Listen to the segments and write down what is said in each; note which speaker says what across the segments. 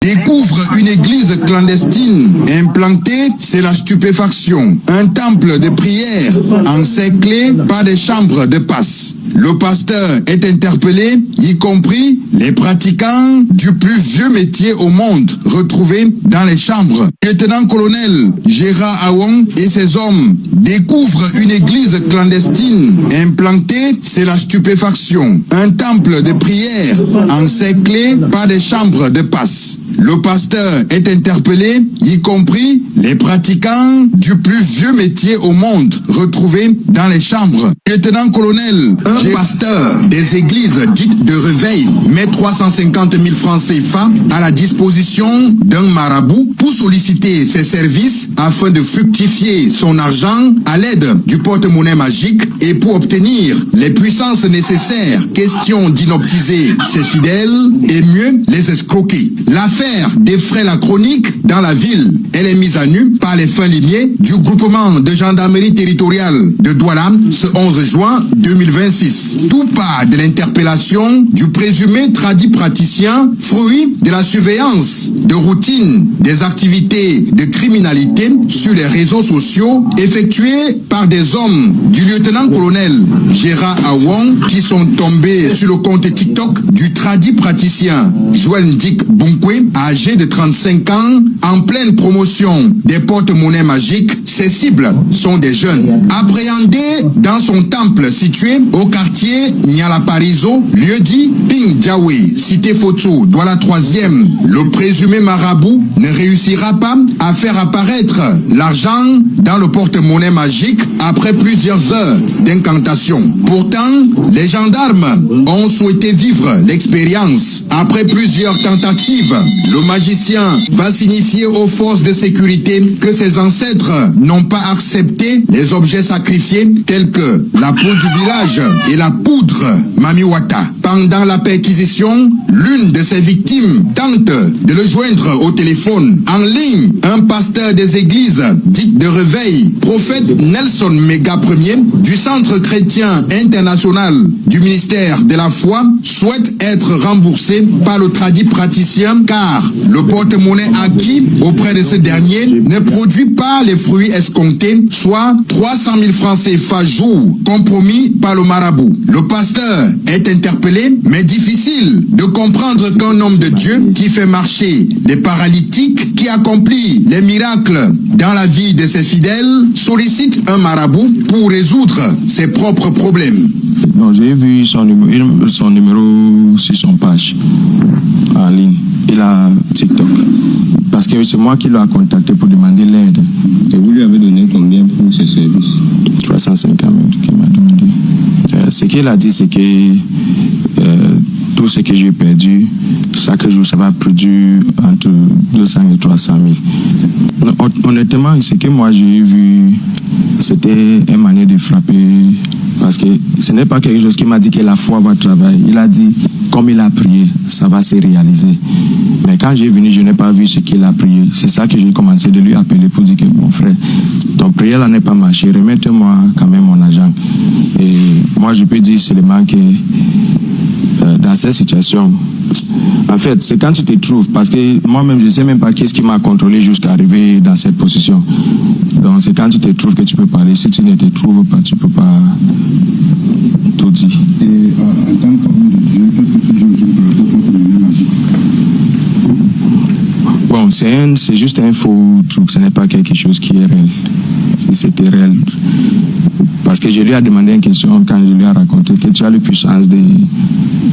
Speaker 1: découvre une église clandestine implantée, c'est la stupéfaction. Un temple de prière encerclé par des chambres de passe. Le pasteur est interpellé, y compris les pratiquants du plus vieux métier au monde, retrouvés dans les chambres. Lieutenant-colonel Gérard Awong et ses hommes découvrent une église clandestine implantée, c'est la stupéfaction. Un temple de prière encerclé par des chambres de passe. Le pasteur est interpellé, y compris les pratiquants du plus vieux métier au monde, retrouvés dans les chambres. Lieutenant-colonel, un pasteur des églises dites de réveil met 350 000 francs CFA à la disposition d'un marabout pour solliciter ses services afin de fructifier son argent à l'aide du porte-monnaie magique et pour obtenir les puissances nécessaires. Question d'inoptiser ses fidèles et mieux les escroquer. L'affaire défraie la chronique dans la ville. Elle est mise à nu par les fins limiers du groupement de gendarmerie territoriale de Douala ce 11 juin 2026. Tout part de l'interpellation du présumé tradit praticien, fruit de la surveillance de routine des activités de criminalité sur les réseaux sociaux effectuées par des hommes du lieutenant-colonel Gérard Awong qui sont tombés sur le compte TikTok du tradit praticien Joël Ndik Bunkwe, âgé de 35 ans, en pleine promotion des porte-monnaies magiques. Ses cibles sont des jeunes. Appréhendés dans son temple situé au quartier Nyalaparizo, lieu dit Ping Diawe, cité Foto, Douala 3e, le présumé marabout ne réussira pas à faire apparaître l'argent dans le porte-monnaie magique après plusieurs heures d'incantation. Pourtant, les gendarmes ont souhaité vivre l'expérience. Après plusieurs tentatives, le magicien va signifier aux forces de sécurité que ses ancêtres n'ont pas accepté les objets sacrifiés tels que la peau du village et la poudre Mamiwata. Pendant la perquisition, l'une de ses victimes tente de le joindre au téléphone. En ligne, un pasteur des églises dites de réveil, prophète Nelson Mega Ier du Centre chrétien international du ministère de la foi, souhaite être remboursé par le tradit praticien car le porte-monnaie acquis auprès de ce dernier ne produit pas les fruits escomptés, soit 300 000 francs CFA jour, compromis par le marabout. Le pasteur est interpellé, mais difficile de comprendre qu'un homme de Dieu qui fait marcher les paralytiques, qui accomplit les miracles dans la vie de ses fidèles, sollicite un marabout pour résoudre ses propres problèmes.
Speaker 2: Non, j'ai vu son numéro sur son page en ligne. Il a TikTok. Parce que c'est moi qui l'ai contacté pour demander l'aide.
Speaker 3: Et vous lui avez donné combien pour ce service?
Speaker 2: 350 000 qu'il m'a demandé. Ce qu'il a dit, c'est que tout ce que j'ai perdu, chaque jour, ça va produire entre 200 et 300 000. Honnêtement, ce que moi j'ai vu, c'était une manière de frapper. Parce que ce n'est pas quelque chose qui m'a dit que la foi va travailler. Il a dit, comme il a prié, ça va se réaliser. Mais quand j'ai venu, je n'ai pas vu ce qu'il a prié. C'est ça que j'ai commencé de lui appeler pour dire que mon frère, ton prière là n'est pas marché, remettez-moi quand même mon argent. Et moi je peux dire seulement que dans cette situation, en fait, c'est quand tu te trouves, parce que moi-même je ne sais même pas qu'est-ce qui m'a contrôlé jusqu'à arriver dans cette position. Donc c'est quand tu te trouves que tu peux parler. Si tu ne te trouves pas, tu ne peux pas tout dire.
Speaker 4: Et en tant qu'homme de Dieu, qu'est-ce que tu dis aux gens par rapport au porte-monnaie magique?
Speaker 2: Bon, c'est juste un faux truc, ce n'est pas quelque chose qui est réel. Si c'était réel. Parce que je lui ai demandé une question quand je lui ai raconté que tu as la puissance de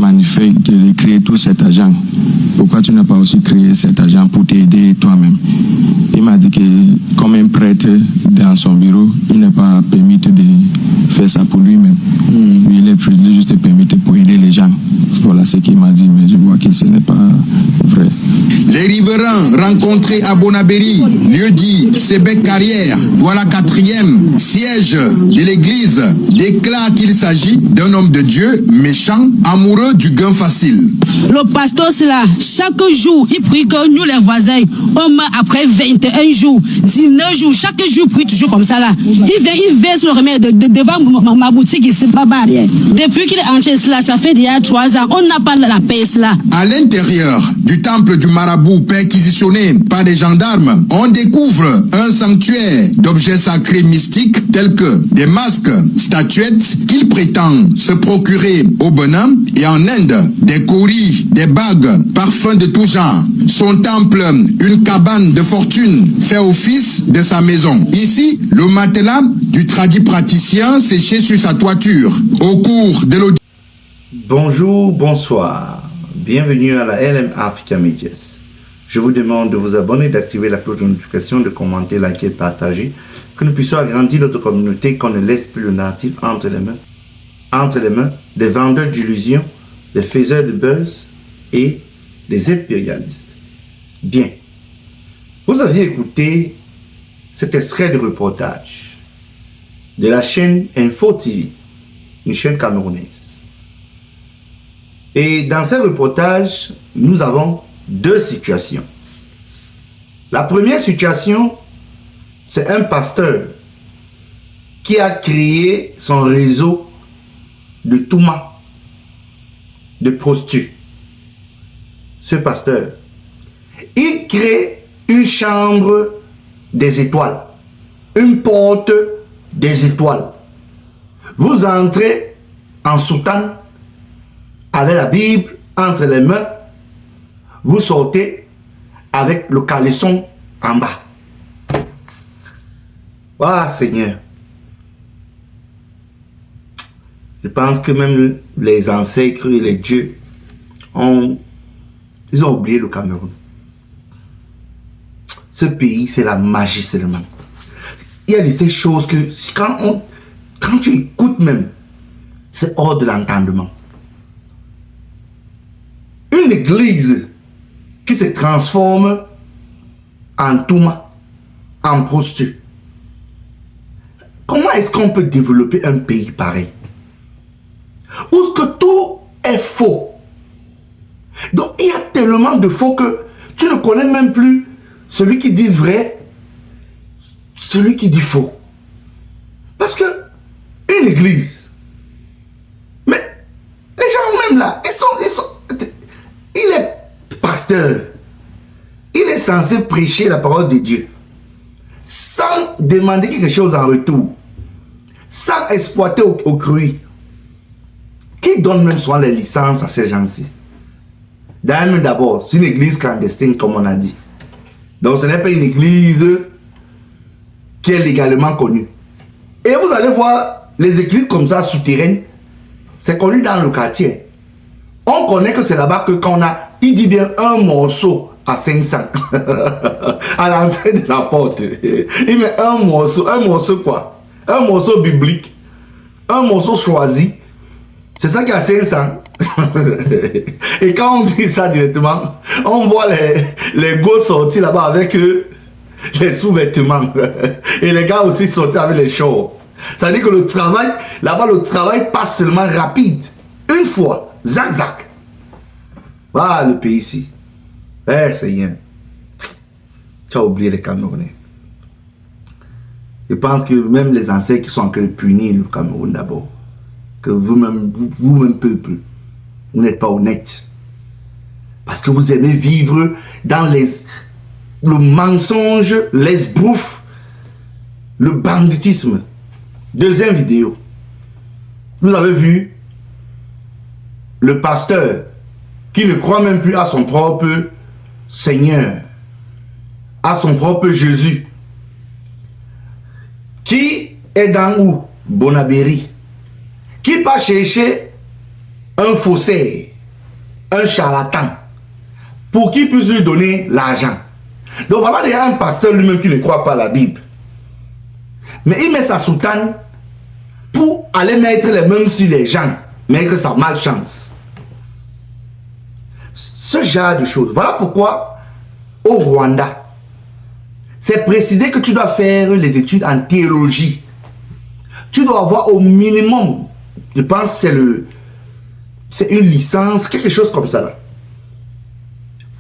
Speaker 2: magnifier, de créer tout cet argent. Pourquoi tu n'as pas aussi créé cet argent pour t'aider toi-même? Il m'a dit que comme un prêtre dans son bureau, il n'est pas permis de faire ça pour lui-même. Lui, il est privilégié juste permis pour aider les gens. Voilà ce qu'il m'a dit, mais je vois que ce n'est pas vrai.
Speaker 1: Les riverains rencontrés à Bonabéry, lieu dit Sébec Carrière, voilà 4e siège de l'église, déclarent qu'il s'agit d'un homme de Dieu méchant, amoureux du gain facile.
Speaker 5: Le pasteur, c'est là, chaque jour, il prie que nous, les voisins, on meurt après 21 jours, 19 jours, chaque jour, il prie toujours comme ça là. Il verse le remède devant ma boutique ici, pas barrière. Depuis qu'il est entré cela, ça fait déjà 3 ans, on n'a pas la paix là.
Speaker 1: À l'intérieur du temple du marabout, marabouts perquisitionnés par des gendarmes, on découvre un sanctuaire d'objets sacrés mystiques tels que des masques, statuettes qu'il prétend se procurer au Bénin et en Inde, des kauris, des bagues, parfums de tout genre. Son temple, une cabane de fortune, fait office de sa maison. Ici, le matelas du tradit praticien séché sur sa toiture. Au cours de l'audition.
Speaker 6: Bonjour, bonsoir. Bienvenue à la LM Africa Medias. Je vous demande de vous abonner, d'activer la cloche de notification, de commenter, liker, partager, que nous puissions agrandir notre communauté, qu'on ne laisse plus le narratif entre les mains des vendeurs d'illusions, des faiseurs de buzz et des impérialistes. Bien. Vous aviez écouté cet extrait de reportage de la chaîne Info TV, une chaîne camerounaise. Et dans ce reportage, nous avons deux situations. La première situation, c'est un pasteur qui a créé son réseau de Touma, de prostituées. Ce pasteur, il crée une chambre des étoiles, une porte des étoiles. Vous entrez en soutane avec la Bible entre les mains, vous sortez avec le caleçon en bas. Ah Seigneur, je pense que même les ancêtres et les dieux ils ont oublié le Cameroun. Ce pays, c'est la magie seulement. Il y a ces choses que quand tu écoutes même, c'est hors de l'entendement. Une église qui se transforme en Touma, en prostituée. Comment est-ce qu'on peut développer un pays pareil? Où est-ce que tout est faux? Donc il y a tellement de faux que tu ne connais même plus celui qui dit vrai, celui qui dit faux. Parce que une église, mais les gens même là, il est pasteur, il est censé prêcher la parole de Dieu sans demander quelque chose en retour, sans exploiter au cru. Qui donne même souvent les licences à ces gens-ci? D'abord, c'est une église clandestine comme on a dit. Donc ce n'est pas une église qui est légalement connue. Et vous allez voir les églises comme ça souterraines, c'est connu dans le quartier. On connaît que c'est là-bas que quand on a, il dit bien un morceau à 500 à l'entrée de la porte. Il met un morceau quoi? Un morceau biblique, un morceau choisi. C'est ça qui a 500. Et quand on dit ça directement, on voit les gosses sortir là-bas avec les sous-vêtements. Et les gars aussi sortir avec les shorts. C'est-à-dire que le travail, là-bas, le travail passe seulement rapide. Une fois, zac zac. Voilà le pays ici. Eh Seigneur, tu as oublié les Camerounais. Je pense que même les ancêtres qui sont en train de punir le Cameroun d'abord, que vous-même peuple, vous n'êtes pas honnête. Parce que vous aimez vivre dans le mensonge, l'esbrouf, le banditisme. Deuxième vidéo. Vous avez vu le pasteur qui ne croit même plus à son propre Seigneur, à son propre Jésus, qui est dans où? Bonabéry, qui va chercher un faussaire, un charlatan, pour qu'il puisse lui donner l'argent. Donc voilà, il y a un pasteur lui-même qui ne croit pas à la Bible. Mais il met sa soutane pour aller mettre les mains sur les gens, mais que ça malchance. Ce genre de choses. Voilà pourquoi, au Rwanda, c'est précisé que tu dois faire les études en théologie. Tu dois avoir au minimum, je pense que c'est une licence, quelque chose comme ça là,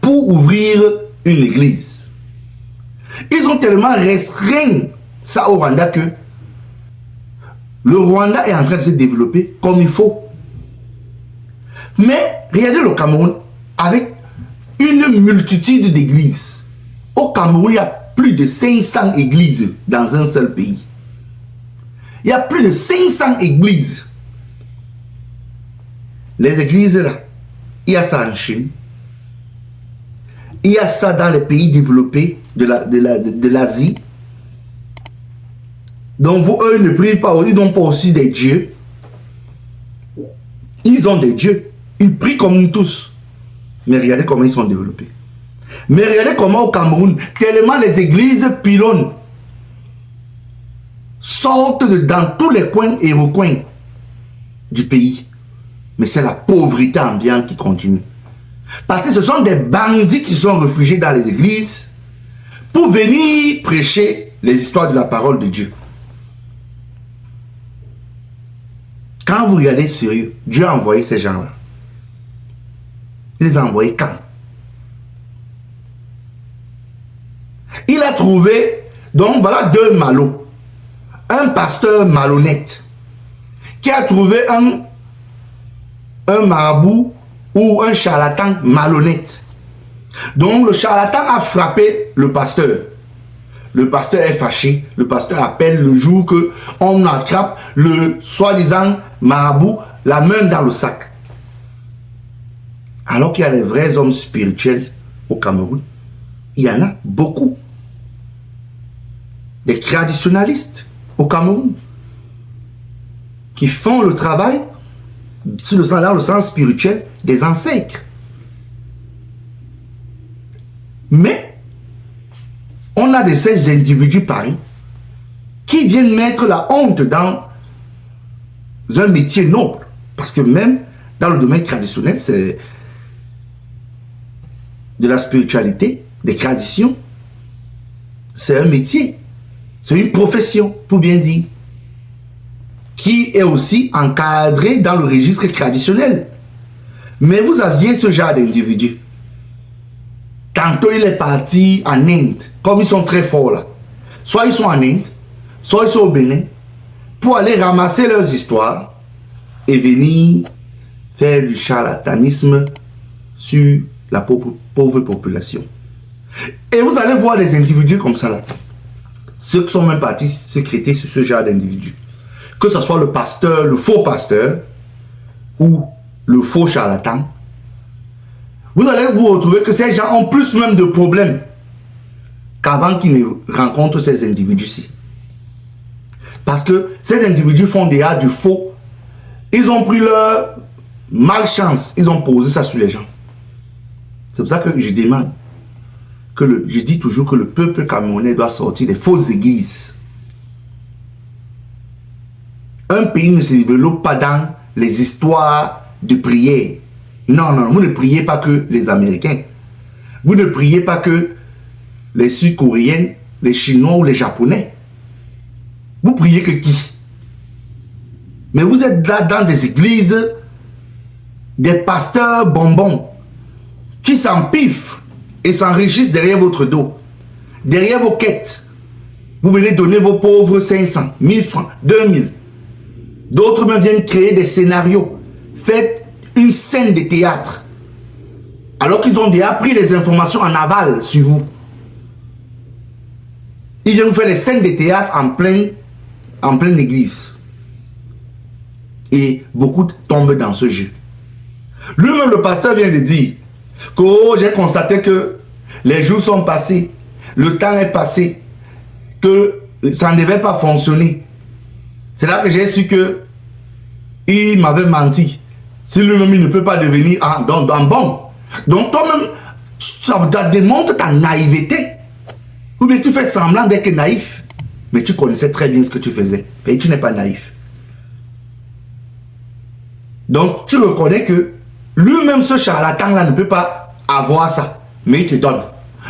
Speaker 6: pour ouvrir une église. Ils ont tellement restreint ça au Rwanda que le Rwanda est en train de se développer comme il faut. Mais regardez le Cameroun, avec une multitude d'églises. Au Cameroun, il y a plus de 500 églises dans un seul pays. Il y a plus de 500 églises. Les églises là, il y a ça en Chine. Il y a ça dans les pays développés de l'Asie. Donc eux ne prient pas, ils n'ont pas aussi des dieux. Ils ont des dieux. Ils prient comme nous tous. Mais regardez comment ils sont développés. Mais regardez comment au Cameroun, tellement les églises pylônes sortent dans tous les coins et recoins du pays. Mais c'est la pauvreté ambiante qui continue. Parce que ce sont des bandits qui sont réfugiés dans les églises pour venir prêcher les histoires de la parole de Dieu. Quand vous regardez sérieux, Dieu a envoyé ces gens-là. Il les a envoyés quand? Il a trouvé, donc voilà deux malots. Un pasteur malhonnête qui a trouvé un marabout ou un charlatan malhonnête. Donc le charlatan a frappé le pasteur. Le pasteur est fâché. Le pasteur appelle le jour que on attrape le soi-disant marabout, la main dans le sac. Alors qu'il y a les vrais hommes spirituels au Cameroun, il y en a beaucoup. Des traditionalistes au Cameroun qui font le travail dans le sens spirituel des ancêtres. Mais on a de ces individus pareils qui viennent mettre la honte dans un métier noble. Parce que même dans le domaine traditionnel, c'est de la spiritualité, des traditions. C'est un métier. C'est une profession, pour bien dire, qui est aussi encadrée dans le registre traditionnel. Mais vous aviez ce genre d'individu. Tantôt il est parti en Inde, comme ils sont très forts là. Soit ils sont en Inde, soit ils sont au Bénin, pour aller ramasser leurs histoires et venir faire du charlatanisme sur la pauvre population. Et vous allez voir des individus comme ça là. Ceux qui sont même partis secréter sur ce genre d'individus. Que ce soit le pasteur, le faux pasteur, ou le faux charlatan. Vous allez vous retrouver que ces gens ont plus même de problèmes qu'avant qu'ils ne rencontrent ces individus-ci. Parce que ces individus font déjà du faux. Ils ont pris leur malchance, ils ont posé ça sur les gens. C'est pour ça que je demande, je dis toujours que le peuple camerounais doit sortir des fausses églises. Un pays ne se développe pas dans les histoires de prière. Non, non, vous ne priez pas que les Américains. Vous ne priez pas que les Sud-Coréens, les Chinois ou les Japonais. Vous priez que qui? Mais vous êtes là dans des églises, des pasteurs bonbons qui s'empiffrent et s'enrichissent derrière votre dos, derrière vos quêtes. Vous venez donner vos pauvres 500, 1000 francs, 2000. D'autres me viennent créer des scénarios. Faites une scène de théâtre. Alors qu'ils ont déjà pris les informations en aval sur vous. Ils viennent faire des scènes de théâtre en pleine église. Et beaucoup tombent dans ce jeu. Lui-même, le pasteur vient de dire que j'ai constaté que les jours sont passés, le temps est passé, que ça ne devait pas fonctionner. C'est là que j'ai su que il m'avait menti. Si lui-même il ne peut pas devenir bon. Donc toi-même, ça démontre ta naïveté. Ou bien tu fais semblant d'être naïf. Mais tu connaissais très bien ce que tu faisais. Et tu n'es pas naïf. Donc tu reconnais que lui-même ce charlatan-là ne peut pas avoir ça. Mais il te donne.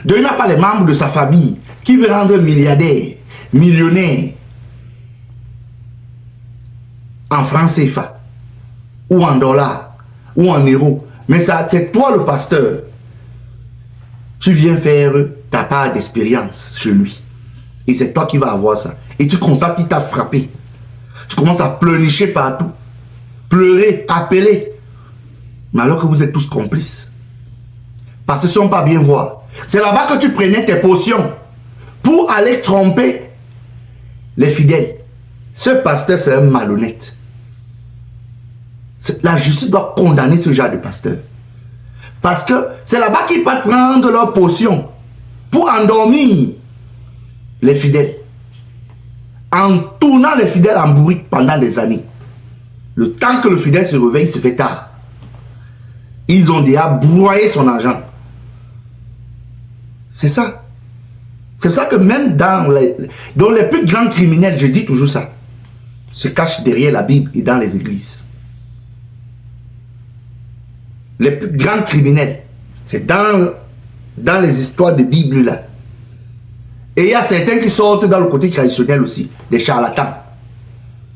Speaker 6: Donc il n'a pas les membres de sa famille qui veut rendre milliardaire, millionnaire, en francs CFA, ou en dollars, ou en euros. Mais ça, c'est toi le pasteur. Tu viens faire ta part d'expérience chez lui. Et c'est toi qui vas avoir ça. Et tu constates qu'il t'a frappé. Tu commences à pleurnicher partout. Pleurer, appeler. Mais alors que vous êtes tous complices. parce qu'ils ne sont pas bien voir. C'est là-bas que tu prenais tes potions pour aller tromper les fidèles. Ce pasteur, c'est un malhonnête. La justice doit condamner ce genre de pasteur. Parce que c'est là-bas qu'ils partent prendre leurs potions pour endormir les fidèles. En tournant les fidèles en bourrique pendant des années. Le temps que le fidèle se réveille, il se fait tard. Ils ont déjà broyé son argent. C'est ça. C'est pour ça que même dans les plus grands criminels, je dis toujours ça, se cachent derrière la Bible et dans les églises. Les plus grands criminels, c'est dans les histoires de Bible là. Et il y a certains qui sortent dans le côté traditionnel aussi, des charlatans,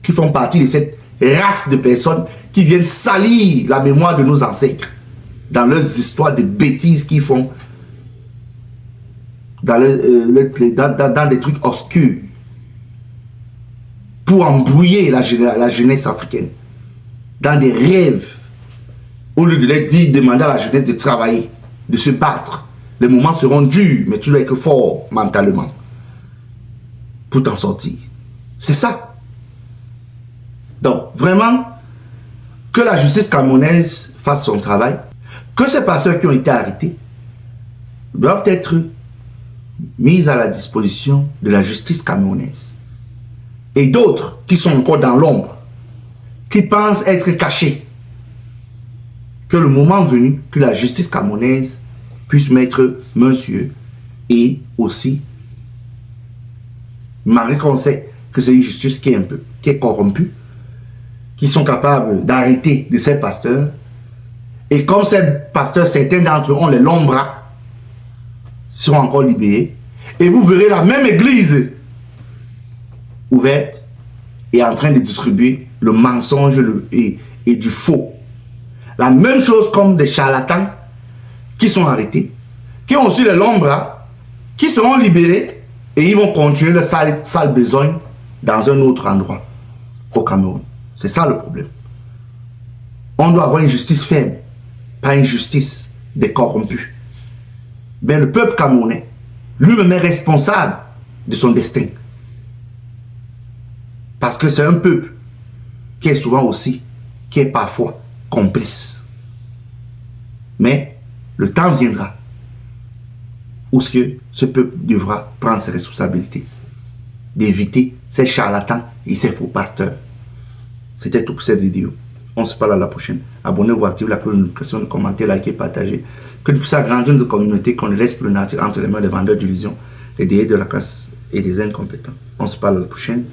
Speaker 6: qui font partie de cette race de personnes qui viennent salir la mémoire de nos ancêtres dans leurs histoires de bêtises qu'ils font dans des trucs obscurs pour embrouiller la jeunesse africaine dans des rêves au lieu de leur dire, demander à la jeunesse de travailler, de se battre. Les moments seront durs, mais tu dois être fort mentalement pour t'en sortir. C'est ça. Donc, vraiment, que la justice camerounaise fasse son travail, que ces pasteurs qui ont été arrêtés doivent être mis à la disposition de la justice camerounaise. Et d'autres qui sont encore dans l'ombre, qui pensent être cachés, que le moment venu, que la justice camerounaise puisse mettre monsieur et aussi Marie Conseil, que c'est une justice qui est corrompue, qui sont capables d'arrêter de ces pasteurs. Et comme ces pasteurs, certains d'entre eux ont les longs bras, seront encore libérés. Et vous verrez la même église ouverte et en train de distribuer le mensonge et du faux. La même chose comme des charlatans qui sont arrêtés, qui ont aussi les longs bras, qui seront libérés et ils vont continuer leur sale besogne dans un autre endroit au Cameroun. C'est ça le problème. On doit avoir une justice ferme, pas une justice des corrompus. Mais le peuple camerounais, lui-même est responsable de son destin. Parce que c'est un peuple qui est souvent aussi, qui est parfois complice. Mais le temps viendra où ce peuple devra prendre ses responsabilités, d'éviter ces charlatans et ces faux pasteurs. C'était tout pour cette vidéo. On se parle à la prochaine. Abonnez-vous, activez la cloche de notification, commentez, likez, partagez. Que nous puissions agrandir notre communauté, qu'on ne laisse plus le nature entre les mains des vendeurs d'illusions, des déés de la classe et des incompétents. On se parle à la prochaine.